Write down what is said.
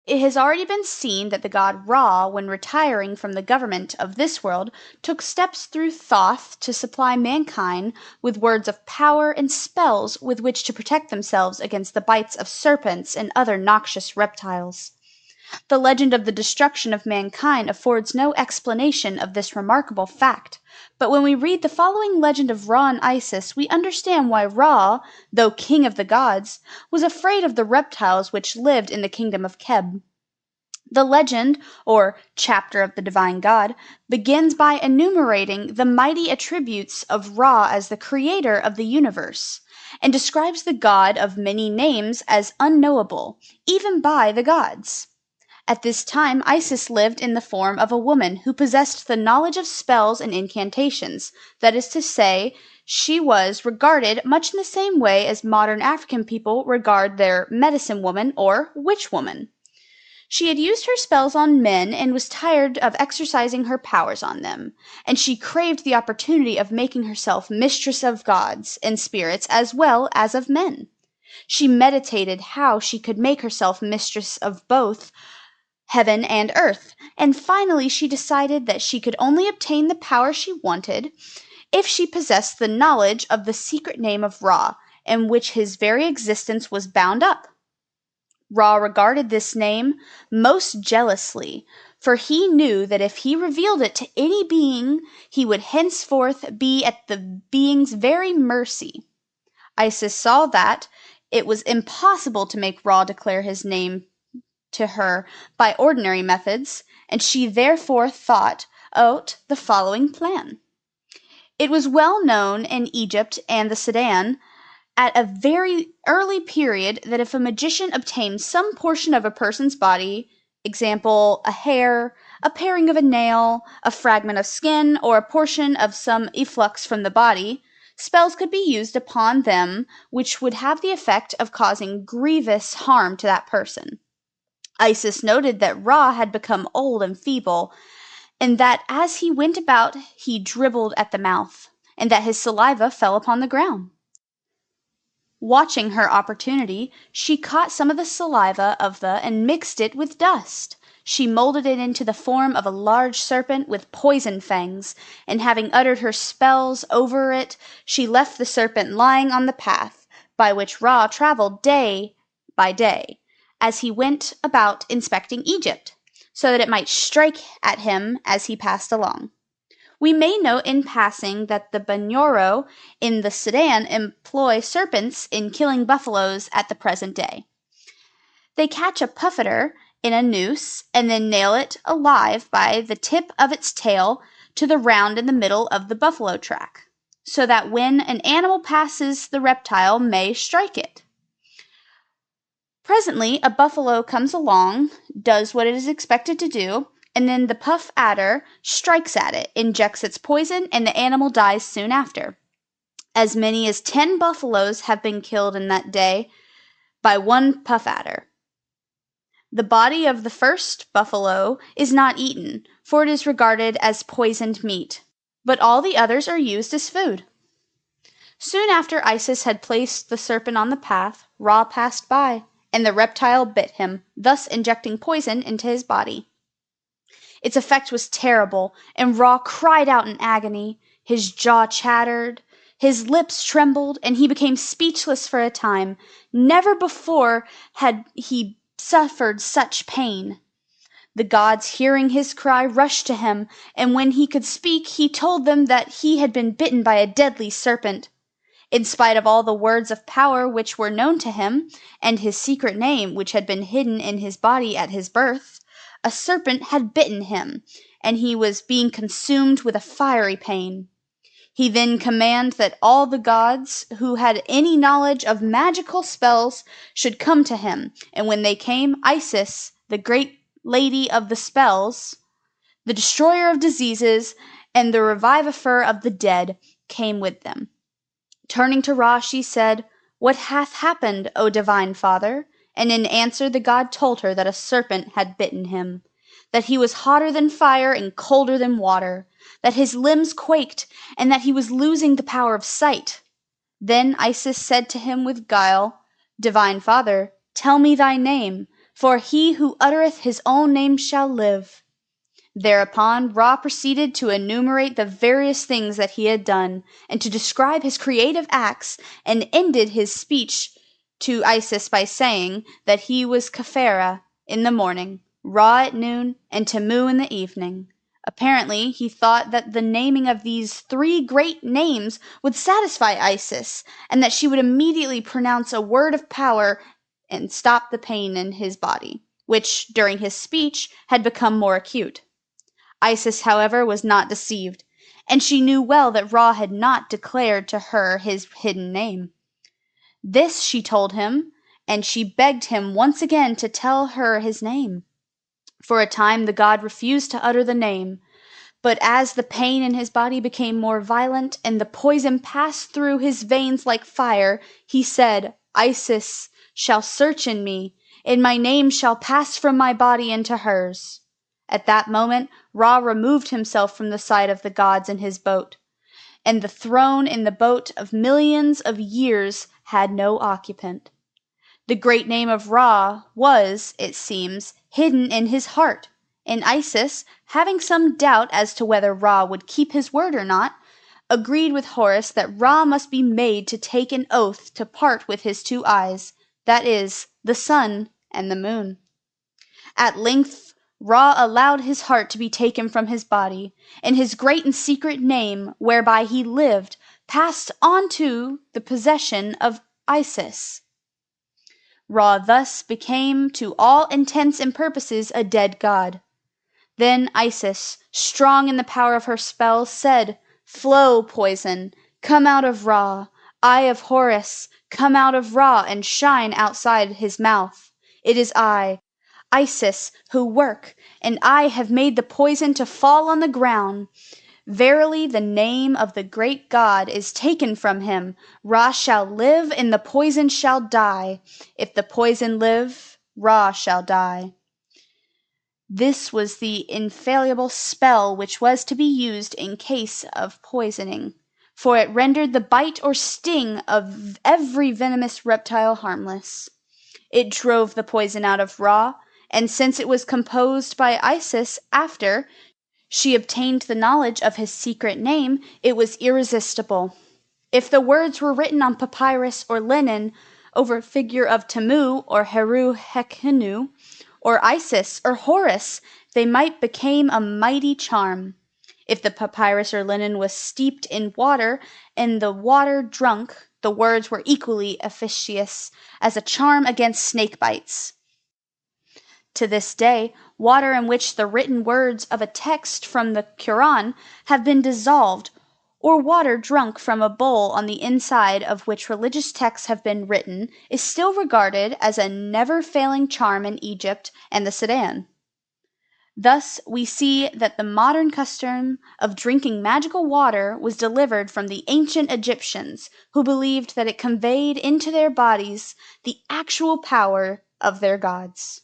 It has already been seen that the god Ra, when retiring from the government of this world, took steps through Thoth to supply mankind with words of power and spells with which to protect themselves against the bites of serpents and other noxious reptiles. The legend of the destruction of mankind affords no explanation of this remarkable fact, but when we read the following legend of Ra and Isis, we understand why Ra, though king of the gods, was afraid of the reptiles which lived in the kingdom of Keb. The legend, or chapter of the divine god, begins by enumerating the mighty attributes of Ra as the creator of the universe, and describes the god of many names as unknowable, even by the gods. At this time Isis lived in the form of a woman who possessed the knowledge of spells and incantations, that is to say, she was regarded much in the same way as modern African people regard their medicine woman or witch woman. She had used her spells on men and was tired of exercising her powers on them, and she craved the opportunity of making herself mistress of gods and spirits as well as of men. She meditated how she could make herself mistress of both heaven and earth, and finally she decided that she could only obtain the power she wanted if she possessed the knowledge of the secret name of Ra, in which his very existence was bound up. Ra regarded this name most jealously, for he knew that if he revealed it to any being, he would henceforth be at the being's very mercy. Isis saw that it was impossible to make Ra declare his name to her by ordinary methods, and she therefore thought out the following plan. It was well known in Egypt and the Sudan at a very early period that if a magician obtained some portion of a person's body, example, a hair, a paring of a nail, a fragment of skin, or a portion of some efflux from the body, spells could be used upon them which would have the effect of causing grievous harm to that person. Isis noted that Ra had become old and feeble, and that as he went about he dribbled at the mouth, and that his saliva fell upon the ground. Watching her opportunity, she caught some of the saliva of the and mixed it with dust. She molded it into the form of a large serpent with poison fangs, and having uttered her spells over it, she left the serpent lying on the path by which Ra traveled day by day, as he went about inspecting Egypt, so that it might strike at him as he passed along. We may note in passing that the Banyoro in the Sudan employ serpents in killing buffaloes at the present day. They catch a pufferer in a noose and then nail it alive by the tip of its tail to the round in the middle of the buffalo track, so that when an animal passes the reptile may strike it. Presently a buffalo comes along, does what it is expected to do, and then the puff adder strikes at it, injects its poison, and the animal dies soon after. As many as 10 buffaloes have been killed in that day by one puff adder. The body of the first buffalo is not eaten, for it is regarded as poisoned meat, but all the others are used as food. Soon after Isis had placed the serpent on the path, Ra passed by, and the reptile bit him, thus injecting poison into his body. Its effect was terrible, and Ra cried out in agony. His jaw chattered, his lips trembled, and he became speechless for a time. Never before had he suffered such pain. The gods, hearing his cry, rushed to him, and when he could speak, he told them that he had been bitten by a deadly serpent. In spite of all the words of power which were known to him, and his secret name which had been hidden in his body at his birth, a serpent had bitten him, and he was being consumed with a fiery pain. He then commanded that all the gods who had any knowledge of magical spells should come to him, and when they came, Isis, the great lady of the spells, the destroyer of diseases, and the revivifer of the dead, came with them. Turning to Ra, she said, "What hath happened, O divine father?" And in answer the god told her that a serpent had bitten him, that he was hotter than fire and colder than water, that his limbs quaked, and that he was losing the power of sight. Then Isis said to him with guile, "Divine father, tell me thy name, for he who uttereth his own name shall live." Thereupon Ra proceeded to enumerate the various things that he had done, and to describe his creative acts, and ended his speech to Isis by saying that he was Khafera in the morning, Ra at noon, and Tamu in the evening. Apparently, he thought that the naming of these three great names would satisfy Isis, and that she would immediately pronounce a word of power and stop the pain in his body, which, during his speech, had become more acute. Isis, however, was not deceived, and she knew well that Ra had not declared to her his hidden name. This she told him, and she begged him once again to tell her his name. For a time the god refused to utter the name, but as the pain in his body became more violent and the poison passed through his veins like fire, he said, "Isis shall search in me, and my name shall pass from my body into hers." At that moment Ra removed himself from the side of the gods in his boat, and the throne in the boat of millions of years had no occupant. The great name of Ra was, it seems, hidden in his heart, and Isis, having some doubt as to whether Ra would keep his word or not, agreed with Horus that Ra must be made to take an oath to part with his two eyes, that is, the sun and the moon. At length Ra allowed his heart to be taken from his body, and his great and secret name, whereby he lived, passed on to the possession of Isis. Ra thus became to all intents and purposes a dead god. Then Isis, strong in the power of her spell, said, "Flow, poison, come out of Ra. Eye of Horus, come out of Ra and shine outside his mouth. It is I, Isis, who work, and I have made the poison to fall on the ground. Verily the name of the great god is taken from him. Ra shall live, and the poison shall die. If the poison live, Ra shall die." This was the infallible spell which was to be used in case of poisoning, for it rendered the bite or sting of every venomous reptile harmless. It drove the poison out of Ra, and since it was composed by Isis after she obtained the knowledge of his secret name, it was irresistible. If the words were written on papyrus or linen over a figure of Tamu or Heru Hekhenu, or Isis or Horus, they might become a mighty charm. If the papyrus or linen was steeped in water and the water drunk, the words were equally efficacious as a charm against snake bites. To this day, water in which the written words of a text from the Quran have been dissolved, or water drunk from a bowl on the inside of which religious texts have been written, is still regarded as a never-failing charm in Egypt and the Sudan. Thus we see that the modern custom of drinking magical water was delivered from the ancient Egyptians, who believed that it conveyed into their bodies the actual power of their gods.